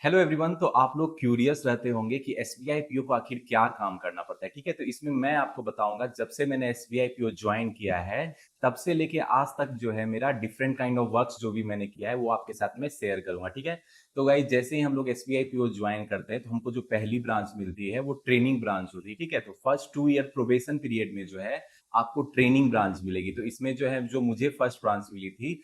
Hello everyone. तो आप लोग क्यूरियस रहते होंगे कि एसबीआई पीओ को आखिर क्या काम करना पड़ता है। ठीक है, तो इसमें मैं आपको बताऊंगा। जब से मैंने एसबीआई पीओ ज्वाइन किया है तब से लेके आज तक जो है मेरा डिफरेंट काइंड ऑफ वर्क्स जो भी मैंने किया है वो आपके साथ में शेयर करूंगा। ठीक है, तो गाइस जैसे ही हम लोग एसबीआई पीओ ज्वाइन करते हैं तो हमको जो पहली ब्रांच मिलती है वो ट्रेनिंग ब्रांच होती है। ठीक है, तो फर्स्ट 2 ईयर प्रोबेशन पीरियड में जो है आपको ट्रेनिंग ब्रांच मिलेगी। तो इसमें जो है जो मुझे फर्स्ट ब्रांच मिली थी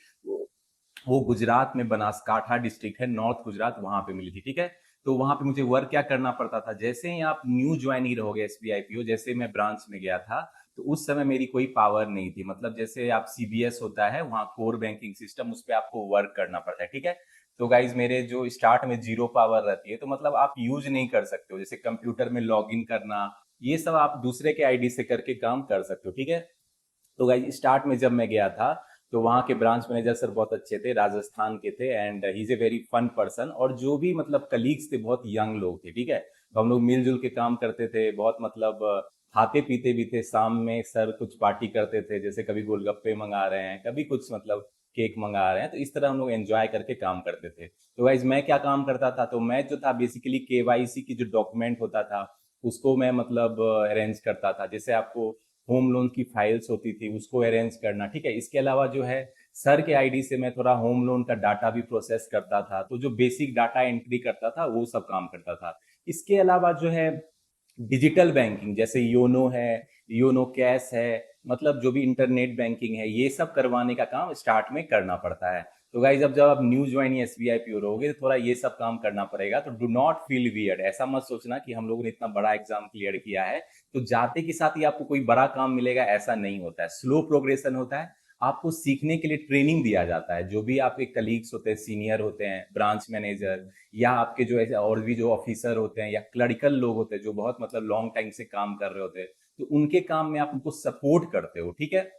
वो गुजरात में बनासकाठा डिस्ट्रिक्ट है, नॉर्थ गुजरात, वहां पे मिली थी। ठीक है, तो वहां पे मुझे वर्क क्या करना पड़ता था, जैसे ही आप न्यू ज्वाइन ही रहोगे एसबीआई पीओ, जैसे मैं ब्रांच में गया था तो उस समय मेरी कोई पावर नहीं थी। मतलब जैसे आप सीबीएस होता है वहाँ कोर बैंकिंग सिस्टम, उस पर आपको वर्क करना पड़ता है। ठीक है, तो गाइज मेरे जो स्टार्ट में जीरो पावर रहती है तो मतलब आप यूज नहीं कर सकते हो। जैसे कंप्यूटर में लॉग इन करना, ये सब आप दूसरे के आईडी से करके काम कर सकते हो। ठीक है, तो गाइज स्टार्ट में जब मैं गया था तो वहाँ के ब्रांच मैनेजर सर बहुत अच्छे थे, राजस्थान के थे, and he is a very fun person. और जो भी मतलब कलीग्स थे बहुत यंग लोग थे। ठीक है, तो हम लोग मिलजुल के काम करते थे बहुत। मतलब खाते पीते भी थे। शाम में सर कुछ पार्टी करते थे, जैसे कभी गोलगप्पे मंगा रहे हैं, कभी कुछ मतलब केक मंगा रहे हैं, तो इस तरह हम लोग एंजॉय करके काम करते थे। तो गाइज मैं क्या काम करता था, तो मैं जो था बेसिकली केवाईसी की जो डॉक्यूमेंट होता था उसको मैं मतलब अरेंज करता था। जैसे आपको होम लोन की फाइल्स होती थी उसको अरेंज करना। ठीक है, इसके अलावा जो है सर के आईडी से मैं थोड़ा होम लोन का डाटा भी प्रोसेस करता था, तो जो बेसिक डाटा एंट्री करता था वो सब काम करता था। इसके अलावा जो है डिजिटल बैंकिंग जैसे योनो है, योनो कैश है, मतलब जो भी इंटरनेट बैंकिंग है, ये सब करवाने का काम स्टार्ट में करना पड़ता है। तो गाइज जब जब आप न्यू ज्वाइन एसबीआई पी रहोगे तो थोड़ा ये सब काम करना पड़ेगा। तो डू नॉट फील वियर्ड, ऐसा मत सोचना कि हम लोगों ने इतना बड़ा एग्जाम क्लियर किया है तो जाते के साथ ही आपको कोई बड़ा काम मिलेगा, ऐसा नहीं होता है। स्लो प्रोग्रेशन होता है, आपको सीखने के लिए ट्रेनिंग दिया जाता है। जो भी आपके कलीग्स होते हैं, सीनियर होते हैं, ब्रांच मैनेजर, या आपके जो ऐसे और भी जो ऑफिसर होते हैं या क्लरिकल लोग होते हैं जो बहुत मतलब लॉन्ग टाइम से काम कर रहे होते हैं, तो उनके काम में आप उनको सपोर्ट करते हो। ठीक है,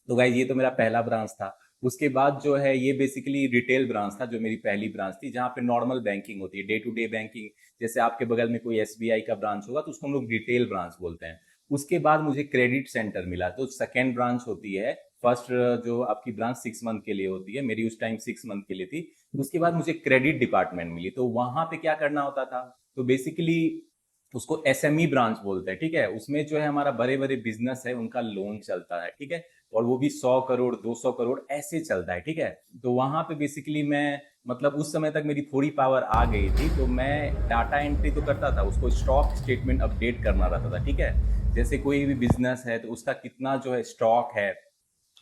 तो गाइज ये तो मेरा पहला ब्रांच था। उसके बाद जो है ये बेसिकली रिटेल ब्रांच था, जो मेरी पहली ब्रांच थी, जहाँ पे नॉर्मल बैंकिंग होती है, डे टू डे बैंकिंग। जैसे आपके बगल में कोई एसबीआई का ब्रांच होगा तो उसको हम लोग रिटेल ब्रांच बोलते हैं। उसके बाद मुझे क्रेडिट सेंटर मिला, तो सेकेंड ब्रांच होती है। फर्स्ट जो आपकी ब्रांच 6 मंथ के लिए होती है, मेरी उस टाइम 6 मंथ के लिए थी। उसके बाद मुझे क्रेडिट डिपार्टमेंट मिली, तो वहां पे क्या करना होता था, तो बेसिकली उसको एसएमई ब्रांच बोलते हैं। ठीक है, उसमें जो है हमारा बड़े बड़े बिजनेस है उनका लोन चलता है। ठीक है, और वो भी 100 करोड़ 200 करोड़ ऐसे चलता है। ठीक है, तो वहां पे बेसिकली मैं मतलब उस समय तक मेरी थोड़ी पावर आ गई थी, तो मैं डाटा एंट्री तो करता था, उसको स्टॉक स्टेटमेंट अपडेट करना रहता था। ठीक है, जैसे कोई भी बिजनेस है तो उसका कितना जो है स्टॉक है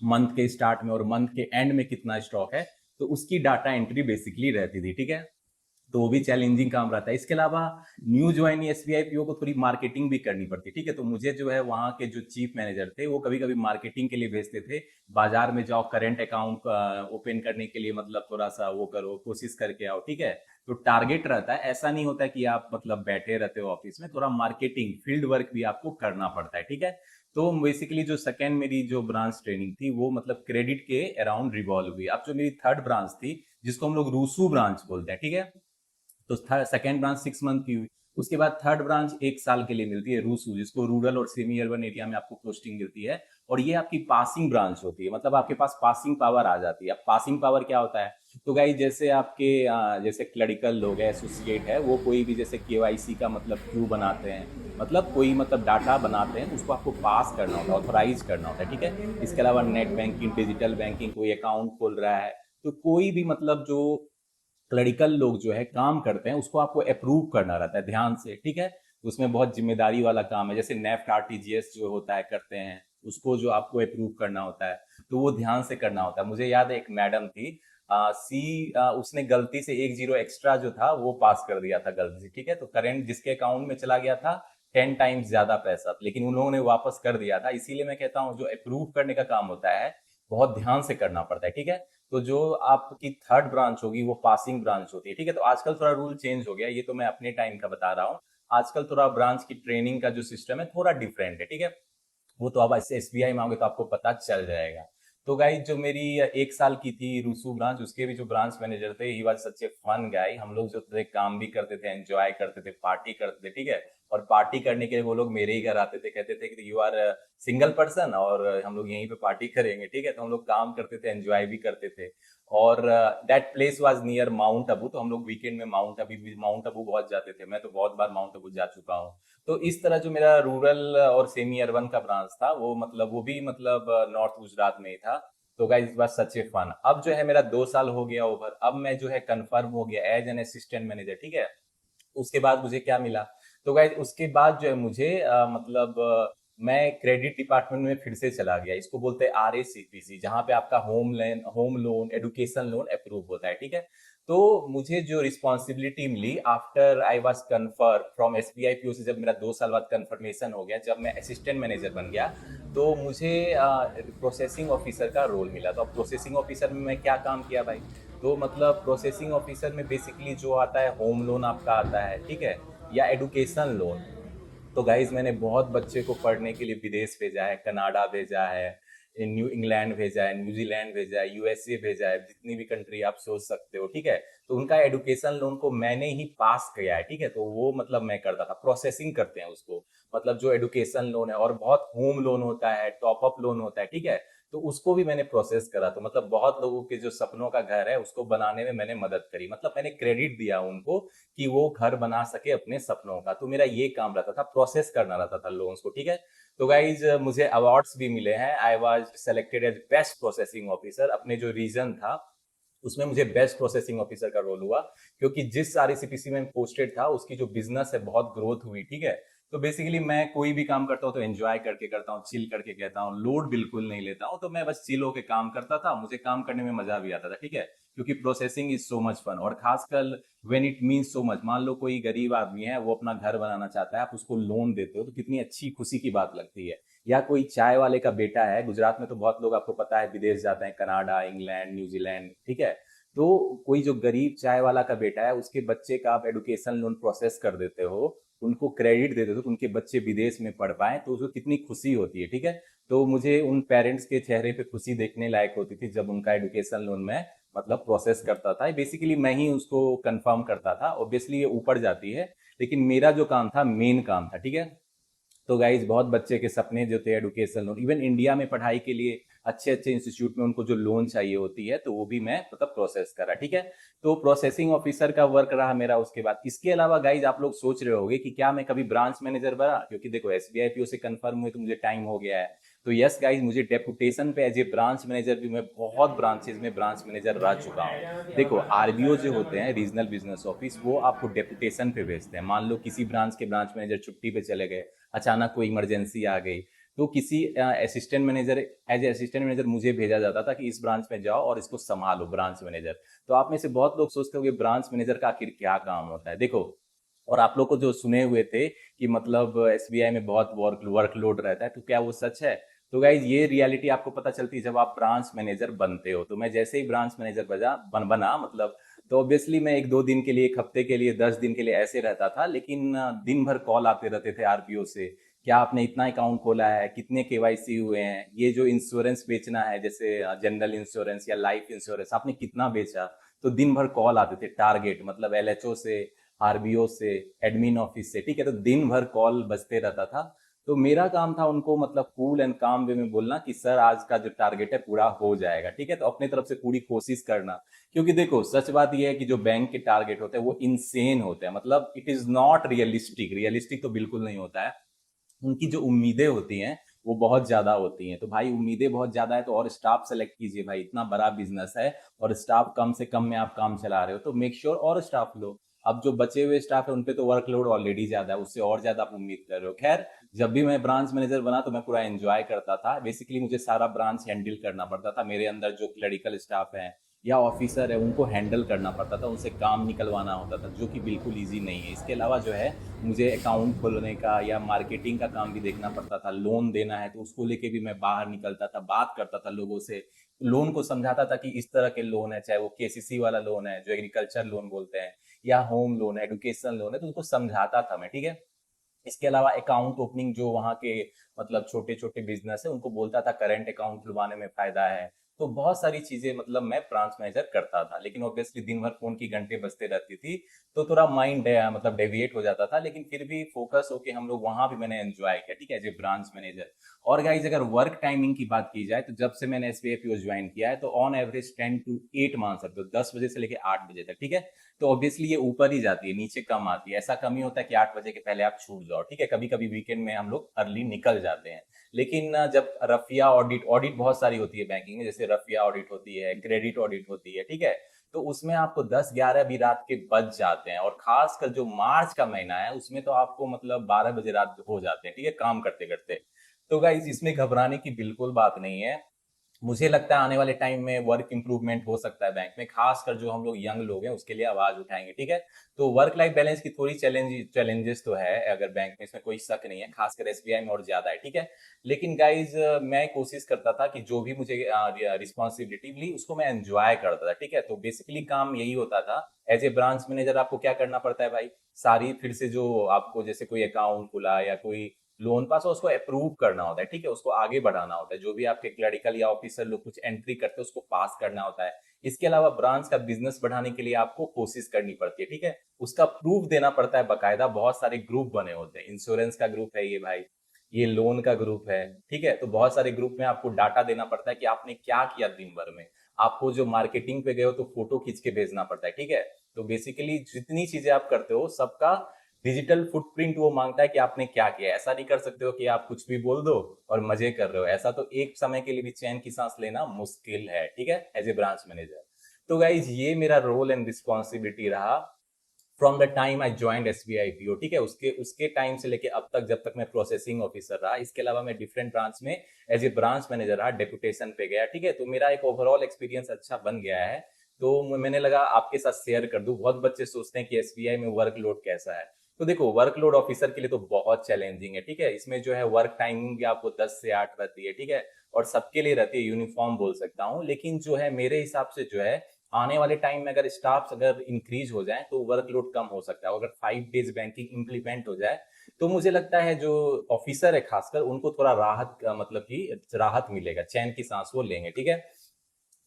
मंथ के स्टार्ट में और मंथ के एंड में कितना स्टॉक है, तो उसकी डाटा एंट्री बेसिकली रहती थी। ठीक है, तो वो भी चैलेंजिंग काम रहता है। इसके अलावा न्यू ज्वाइन एसबीआई पीओ को थोड़ी मार्केटिंग भी करनी पड़ती है। ठीक है, तो मुझे जो है वहाँ के जो चीफ मैनेजर थे वो कभी कभी मार्केटिंग के लिए भेजते थे, बाजार में जाओ करेंट अकाउंट ओपन करने के लिए, मतलब थोड़ा सा वो करो, कोशिश करके आओ। ठीक है, तो टारगेट रहता है, ऐसा नहीं होता है कि आप मतलब बैठे रहते हो ऑफिस में, थोड़ा मार्केटिंग फील्ड वर्क भी आपको करना पड़ता है। ठीक है, तो बेसिकली जो सेकेंड मेरी जो ब्रांच ट्रेनिंग थी वो मतलब क्रेडिट के अराउंड रिवॉल्व हुई। अब जो मेरी थर्ड ब्रांच थी जिसको हम लोग रूसू ब्रांच बोलते हैं। ठीक है, तो सेकेंड ब्रांच 6 मंथ की हुई। उसके बाद थर्ड ब्रांच 1 साल के लिए मिलती है, रूसू, जिसको रूरल और सेमी अर्बन एरिया में आपको पोस्टिंग मिलती है। और ये आपकी पासिंग ब्रांच होती है, मतलब आपके पास पासिंग पावर आ जाती है। अब पासिंग पावर क्या होता है, तो गाइस जैसे आपके जैसे क्लरिकल लोग है, एसोसिएट है, वो कोई भी जैसे केवाईसी का मतलब क्यू बनाते हैं, मतलब कोई मतलब डाटा बनाते हैं, उसको आपको पास करना होता है, ऑथोराइज करना होता है। ठीक है, इसके अलावा नेट बैंकिंग, डिजिटल बैंकिंग, कोई अकाउंट खोल रहा है, तो कोई भी मतलब जो क्लरिकल लोग जो है काम करते हैं उसको आपको अप्रूव करना रहता है ध्यान से। ठीक है, उसमें बहुत जिम्मेदारी वाला काम है। जैसे नेफ्ट आरटीजीएस जो होता है करते हैं, उसको जो आपको अप्रूव करना होता है तो वो ध्यान से करना होता है। मुझे याद है एक मैडम थी उसने गलती से 1 जीरो एक्स्ट्रा जो था वो पास कर दिया था गलती से। ठीक है, तो करंट जिसके अकाउंट में चला गया था 10 टाइम्स ज्यादा पैसा, लेकिन उन लोगों ने वापस कर दिया था। इसीलिए मैं कहता हूँ जो अप्रूव करने का काम होता है बहुत ध्यान से करना पड़ता है। ठीक है, तो जो आपकी थर्ड ब्रांच होगी वो पासिंग ब्रांच होती है। ठीक है, तो आजकल थोड़ा रूल चेंज हो गया, ये तो मैं अपने टाइम का बता रहा हूँ। आजकल थोड़ा ब्रांच की ट्रेनिंग का जो सिस्टम है थोड़ा डिफरेंट है। ठीक है, वो तो आप एसबीआई में आओगे तो आपको पता चल जाएगा। तो गाइस जो मेरी 1 साल की थी रूसू ब्रांच, उसके भी जो ब्रांच मैनेजर थे, he was such a fun गाय। हम लोग जो थे काम भी करते थे, एंजॉय करते थे, पार्टी करते थे, ठीक है। और पार्टी करने के लिए वो लोग मेरे ही घर आते थे, कहते थे कि यू आर सिंगल पर्सन और हम लोग यहीं पे पार्टी करेंगे, ठीक है। तो हम लोग काम करते थे, एंजॉय भी करते थे। और that place was near mount Abu, तो हम लोग वीकेंड में माउंट अबू बहुत जाते थे। मैं तो बहुत बार माउंट अबू जा चुका हूँ। तो इस तरह जो मेरा रूरल और सेमी अर्बन का ब्रांच था, वो भी मतलब नॉर्थ गुजरात में ही था। तो गाइस बस सच ए फन। अब जो है मेरा 2 साल हो गया ओवर, अब मैं जो है कंफर्म हो गया एज एन असिस्टेंट मैनेजर, ठीक है। उसके बाद मुझे क्या मिला? तो गाइस उसके बाद जो है मुझे मैं क्रेडिट डिपार्टमेंट में फिर से चला गया। इसको बोलते हैं RACPC, जहाँ पे आपका home loan, education loan approve होता है, ठीक है। तो मुझे जो रिस्पॉन्सिबिलिटी मिली after I was confirm from SBI PO से, जब मेरा 2 साल बाद कन्फर्मेशन हो गया, जब मैं असिस्टेंट मैनेजर बन गया, तो मुझे प्रोसेसिंग ऑफिसर का रोल मिला। तो अब प्रोसेसिंग ऑफिसर में मैं क्या काम किया भाई? तो मतलब प्रोसेसिंग ऑफिसर में बेसिकली जो आता है, होम लोन आपका आता है, ठीक है, या एडुकेशन लोन। तो गाइज मैंने बहुत बच्चे को पढ़ने के लिए विदेश भेजा है, कनाडा भेजा है, न्यू इंग्लैंड भेजा है, न्यूजीलैंड भेजा है, USA भेजा है, जितनी भी कंट्री आप सोच सकते हो, ठीक है। तो उनका एडुकेशन लोन को मैंने ही पास किया है, ठीक है। तो वो मतलब मैं करता था, प्रोसेसिंग करते हैं उसको, मतलब जो एडुकेशन लोन है। और बहुत होम लोन होता है, टॉप अप लोन होता है, ठीक है। तो उसको भी मैंने प्रोसेस करा। तो मतलब बहुत लोगों के जो सपनों का घर है उसको बनाने में मैंने मदद करी, मतलब मैंने क्रेडिट दिया उनको कि वो घर बना सके अपने सपनों का। तो मेरा ये काम रहता था, प्रोसेस करना रहता था लोन्स को, ठीक है। तो गाइज मुझे अवार्ड्स भी मिले हैं। I was selected as best processing officer. अपने जो रीजन था उसमें मुझे बेस्ट प्रोसेसिंग ऑफिसर का रोल हुआ, क्योंकि जिस RACPC में पोस्टेड था उसकी जो बिजनेस है बहुत ग्रोथ हुई, ठीक है। तो बेसिकली मैं कोई भी काम करता हूँ तो एंजॉय करके करता हूँ, चिल करके कहता हूँ, लोड बिल्कुल नहीं लेता हूँ। तो मैं बस चिल होके काम करता था, मुझे काम करने में मजा भी आता था, ठीक है। क्योंकि processing is so much fun. और खासकर when it means so much, मान लो कोई गरीब आदमी है, वो अपना घर बनाना चाहता है, आप उसको लोन देते हो, तो कितनी अच्छी खुशी की बात लगती है। या कोई चाय वाले का बेटा है, गुजरात में तो बहुत लोग आपको पता है विदेश जाते हैं, कनाडा, इंग्लैंड, न्यूजीलैंड, ठीक है। तो कोई जो गरीब चाय वाला का बेटा है, उसके बच्चे का आप एडुकेशन लोन प्रोसेस कर देते हो, उनको क्रेडिट दे देते हो, तो उनके बच्चे विदेश में पढ़ पाए, तो उसको कितनी खुशी होती है, ठीक है। तो मुझे उन पेरेंट्स के चेहरे पे खुशी देखने लायक होती थी जब उनका एडुकेशन लोन में मतलब प्रोसेस करता था। बेसिकली मैं ही उसको कंफर्म करता था। ऑब्वियसली ये ऊपर जाती है, लेकिन मेरा जो काम था मेन काम था, ठीक है। तो गाइज बहुत बच्चे के सपने जो थे एडुकेशन लोन, इवन इंडिया में पढ़ाई के लिए अच्छे अच्छे इंस्टीट्यूट में उनको जो लोन चाहिए होती है, तो वो भी मैं मतलब प्रोसेस करा, ठीक है। तो प्रोसेसिंग ऑफिसर का वर्क रहा मेरा उसके बाद। इसके अलावा गाइज आप लोग सोच रहे होंगे कि क्या मैं कभी ब्रांच मैनेजर बना, क्योंकि देखो SBI PO से कंफर्म हुए तो मुझे टाइम हो गया है। तो यस गाइज, मुझे डेपुटेशन पे एज ए ब्रांच मैनेजर भी मैं बहुत ब्रांचेज में ब्रांच मैनेजर रह चुका हूँ। देखो RBO जो होते हैं, रीजनल बिजनेस ऑफिस, वो आपको डेपुटेशन पे भेजते हैं। मान लो किसी ब्रांच के ब्रांच मैनेजर छुट्टी पे चले गए, अचानक कोई इमरजेंसी आ गई, तो किसी assistant manager, as a assistant manager मुझे भेजा जाता था कि इस ब्रांच में जाओ और इसको संभालो, ब्रांच मैनेजर। तो आप में से बहुत लोग सोचते हो कि ब्रांच मैनेजर का आखिर क्या काम होता है, देखो। और आप लोग को जो सुने हुए थे कि मतलब SBI में बहुत वर्कलोड रहता है, तो क्या वो सच है? तो गाइज ये रियलिटी आपको पता चलती है जब आप ब्रांच मैनेजर बनते हो। तो मैं जैसे ही ब्रांच मैनेजर बना मतलब, तो ऑब्वियसली मैं 1-2 दिन के लिए, 1 हफ्ते के लिए, 10 दिन के लिए ऐसे रहता था। लेकिन दिन भर कॉल आते रहते थे RPO से, क्या आपने इतना अकाउंट खोला है, कितने KYC हुए हैं, ये जो इंश्योरेंस बेचना है जैसे जनरल इंश्योरेंस या लाइफ इंश्योरेंस, आपने कितना बेचा। तो दिन भर कॉल आते थे, टारगेट मतलब LHO से, RBO से, एडमिन ऑफिस से, ठीक है। तो दिन भर कॉल बजते रहता था। तो मेरा काम था उनको मतलब कूल एंड काम वे में बोलना कि सर आज का जो टारगेट है पूरा हो जाएगा, ठीक है। तो अपने तरफ से पूरी कोशिश करना। क्योंकि देखो सच बात यह है कि जो बैंक के टारगेट होते हैं वो इनसेन होते हैं, मतलब it is not realistic. Realistic तो बिल्कुल नहीं होता है। उनकी जो उम्मीदें होती हैं वो बहुत ज्यादा होती हैं। तो भाई उम्मीदें बहुत ज्यादा है, तो और स्टाफ सेलेक्ट कीजिए भाई, इतना बड़ा बिजनेस है और स्टाफ कम से कम में आप काम चला रहे हो, तो मेक श्योर और स्टाफ लो। अब जो बचे हुए स्टाफ है उनपे तो वर्कलोड ऑलरेडी ज्यादा है, उससे और ज्यादा आप उम्मीद कर रहे हो। खैर, जब भी मैं ब्रांच मैनेजर बना तो मैं पूरा एंजॉय करता था। बेसिकली मुझे सारा ब्रांच हैंडल करना पड़ता था। मेरे अंदर जो क्लरिकल स्टाफ है या ऑफिसर है उनको हैंडल करना पड़ता था, उनसे काम निकलवाना होता था, जो कि बिल्कुल ईजी नहीं है। इसके अलावा जो है मुझे अकाउंट खोलने का या मार्केटिंग का काम भी देखना पड़ता था। लोन देना है तो उसको लेके भी मैं बाहर निकलता था, बात करता था लोगों से, लोन को समझाता था कि इस तरह के लोन है, चाहे वो KCC वाला लोन है जो एग्रीकल्चर लोन बोलते हैं, या होम लोन है, एडुकेशन लोन है, तो उनको समझाता था मैं, ठीक है। इसके अलावा अकाउंट ओपनिंग जो वहाँ के मतलब छोटे छोटे बिजनेस है उनको बोलता था करंट अकाउंट खुलवाने में फायदा है। तो बहुत सारी चीजें मतलब मैं ब्रांच मैनेजर करता था, लेकिन ऑब्वियसली दिन भर फोन की घंटे बजते रहती थी, तो थोड़ा माइंड मतलब डेविएट हो जाता था, लेकिन फिर भी फोकस होके हम लोग वहां भी मैंने एंजॉय किया, ठीक है, एज ए ब्रांच मैनेजर। और गाइज अगर वर्क टाइमिंग की बात की जाए तो जब से मैंने एसबीआई ज्वाइन किया है तो ऑन एवरेज 10 to 8 मान सकते हो, 10 बजे से लेकर 8 बजे तक, ठीक है। तो ऑब्वियसली ये ऊपर ही जाती है, नीचे कम आती है। ऐसा कम ही होता है कि 8 बजे के पहले आप छूट जाओ, ठीक है। कभी कभी वीकेंड में हम लोग अर्ली निकल जाते हैं। लेकिन जब रफिया ऑडिट ऑडिट बहुत सारी होती है बैंकिंग में, जैसे रफिया ऑडिट होती है, क्रेडिट ऑडिट होती है, ठीक है, तो उसमें आपको 10-11 भी रात के बज जाते हैं। और खासकर जो मार्च का महीना है उसमें तो आपको मतलब 12 बजे रात हो जाते हैं, ठीक है, काम करते करते। तो गाइज इसमें घबराने की बिल्कुल बात नहीं है। मुझे लगता है आने वाले टाइम में वर्क इंप्रूवमेंट हो सकता है बैंक में, खासकर जो हम लोग यंग लोग हैं उसके लिए आवाज उठाएंगे, ठीक है। तो वर्क लाइफ बैलेंस की थोड़ी चैलेंजेस तो है अगर बैंक में, इसमें कोई शक नहीं है, खासकर एसबीआई में और ज्यादा है, ठीक है। लेकिन गाइज मैं कोशिश करता था कि जो भी मुझे रिस्पॉन्सिबिलिटी मिली उसको मैं एंजॉय करता था, ठीक है। तो बेसिकली काम यही होता था, एज ए ब्रांच मैनेजर आपको क्या करना पड़ता है भाई, सारी फिर से जो आपको जैसे कोई अकाउंट खुला या कोई लोन पास हो उसको अप्रूव करना होता है, ठीक है, उसको आगे बढ़ाना होता है। जो भी आपके क्लरिकल या ऑफिसर लोग कुछ एंट्री करते हैं उसको पास करना होता है। इसके अलावा ब्रांच का बिजनेस बढ़ाने के लिए आपको कोशिश करनी पड़ती है, ठीक है, उसका प्रूफ देना पड़ता है बकायदा। बहुत सारे ग्रुप बने होते हैं, इंश्योरेंस का ग्रुप है ये भाई, ये लोन का ग्रुप है, ठीक है। तो बहुत सारे ग्रुप में आपको डाटा देना पड़ता है कि आपने क्या किया दिन भर में। आपको जो मार्केटिंग पे गए हो तो फोटो खींच के भेजना पड़ता है, ठीक है। तो बेसिकली जितनी चीजें आप करते हो सबका डिजिटल फुटप्रिंट वो मांगता है कि आपने क्या किया है। ऐसा नहीं कर सकते हो कि आप कुछ भी बोल दो और मजे कर रहे हो, ऐसा तो एक समय के लिए भी चैन की सांस लेना मुश्किल है, ठीक है, एज ए ब्रांच मैनेजर। तो गाइज ये मेरा रोल एंड रिस्पॉन्सिबिलिटी रहा from the time I joined SBI PO, ठीक है। उसके उसके टाइम से लेके अब तक जब तक मैं प्रोसेसिंग ऑफिसर रहा। इसके अलावा मैं डिफरेंट ब्रांच में एज ए ब्रांच मैनेजर रहा, डेपुटेशन पे गया, ठीक है। तो मेरा एक ओवरऑल एक्सपीरियंस अच्छा बन गया है। तो मैंने लगा आपके साथ शेयर कर दूं। बहुत बच्चे सोचते हैं कि एसबीआई में वर्कलोड कैसा है। तो देखो वर्कलोड ऑफिसर के लिए तो बहुत चैलेंजिंग है, ठीक है। इसमें जो है वर्क टाइमिंग भी आपको 10 से 8 रहती है, ठीक है, और सबके लिए रहती है, यूनिफॉर्म बोल सकता हूँ। लेकिन जो है मेरे हिसाब से जो है आने वाले टाइम में अगर स्टाफ अगर इंक्रीज हो जाए तो वर्कलोड कम हो सकता है। अगर 5 डेज बैंकिंग इम्प्लीमेंट हो जाए तो मुझे लगता है जो ऑफिसर है खासकर उनको थोड़ा राहत मतलब कि राहत मिलेगा, चैन की सांस वो लेंगे, ठीक है।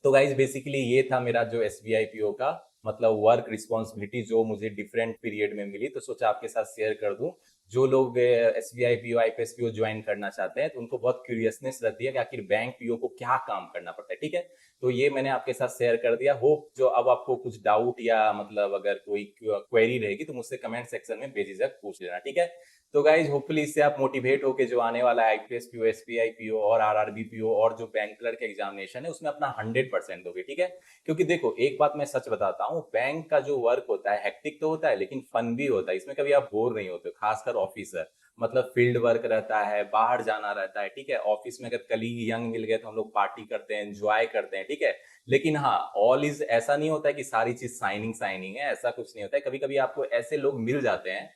तो गाइज बेसिकली ये था मेरा जो एसबीआई पीओ का मतलब वर्क रिस्पॉन्सिबिलिटी जो मुझे डिफरेंट पीरियड में मिली, तो सोचा आपके साथ शेयर कर दूं। जो लोग SBI PO IPS PO join करना चाहते हैं तो उनको बहुत क्यूरियसनेस रहती है कि आखिर बैंक पीओ को क्या काम करना पड़ता है, ठीक है। तो ये मैंने आपके साथ शेयर कर दिया। होप जो अब आपको कुछ डाउट या मतलब अगर कोई क्वेरी रहेगी तो मुझसे कमेंट सेक्शन में बेझिझक पूछ लेना, ठीक है। तो गाइज होपफुली इससे आप मोटिवेट होकर जो आने वाला आईपीएस पीओ एसबीआई पीओ और आरआरबी पीओ और जो बैंक क्लर्क का एग्जामिनेशन है उसमें अपना 100% दोगे, ठीक है। क्योंकि देखो एक बात मैं सच बताता हूँ, बैंक का जो वर्क होता है हेक्टिक तो होता है लेकिन फन भी होता है। इसमें कभी आप बोर नहीं होते, खासकर ऑफिसर मतलब फील्ड वर्क रहता है, बाहर जाना रहता है, ठीक है। ऑफिस में अगर कलीग यंग मिल गए तो हम लोग पार्टी करते हैं, एंजॉय करते हैं, ठीक है। लेकिन हाँ ऑल इज ऐसा नहीं होता है कि सारी चीज साइनिंग साइनिंग है, ऐसा कुछ नहीं होता है। कभी कभी आपको ऐसे लोग मिल जाते हैं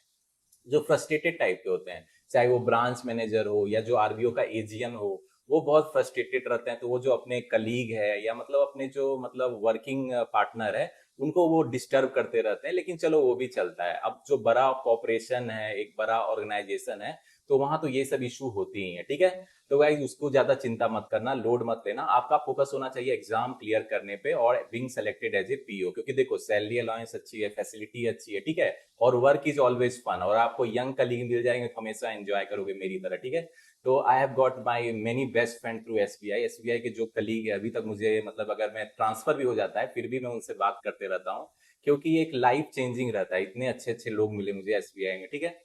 जो फ्रस्ट्रेटेड टाइप के होते हैं, चाहे वो ब्रांच मैनेजर हो या जो आरबीओ का एजीएम हो, वो बहुत फ्रस्ट्रेटेड रहते हैं। तो वो जो अपने कलीग है या मतलब अपने जो मतलब वर्किंग पार्टनर है उनको वो डिस्टर्ब करते रहते हैं, लेकिन चलो वो भी चलता है। अब जो बड़ा कॉपरेशन है, एक बड़ा ऑर्गेनाइजेशन है, तो वहां तो ये सब इशू होती ही है, ठीक है। तो गाइस उसको ज्यादा चिंता मत करना, लोड मत लेना। आपका फोकस होना चाहिए एग्जाम क्लियर करने पे और being selected as a PO, क्योंकि देखो सैलरी अलाउंस अच्छी है, फैसिलिटी अच्छी है, ठीक है, और वर्क इज ऑलवेज फन, और आपको यंग कलीग मिल जाएंगे तो हमेशा एंजॉय करोगे मेरी तरह, ठीक है। तो I have got my many best friend through SBI. SBI के जो कलीग है अभी तक मुझे मतलब अगर मैं ट्रांसफर भी हो जाता है फिर भी मैं उनसे बात करते रहता हूँ, क्योंकि एक लाइफ चेंजिंग रहता है। इतने अच्छे अच्छे लोग मिले मुझे एसबीआई में, ठीक है।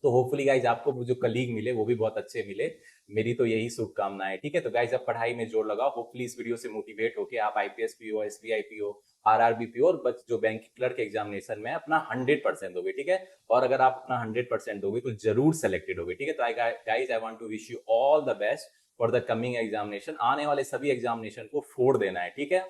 तो होपफुली गाइज आपको जो कलीग मिले वो भी बहुत अच्छे मिले। मेरी तो यही शुभकामनाएं, ठीक है। तो गाइज आप पढ़ाई में जोर लगाओ। होपफुली इस वीडियो से मोटिवेट होके आप IPS PO, SBI PO, RRB PO और बस जो बैंक क्लर्क एग्जामिनेशन में अपना 100% दोगे, ठीक है। और अगर आप अपना 100% दोगे तो जरूर सेलेक्टेड होगे, ठीक है। तो guys I want to wish you all the best for the coming examination. आने वाले सभी एग्जामिनेशन को फोड़ देना है, ठीक है।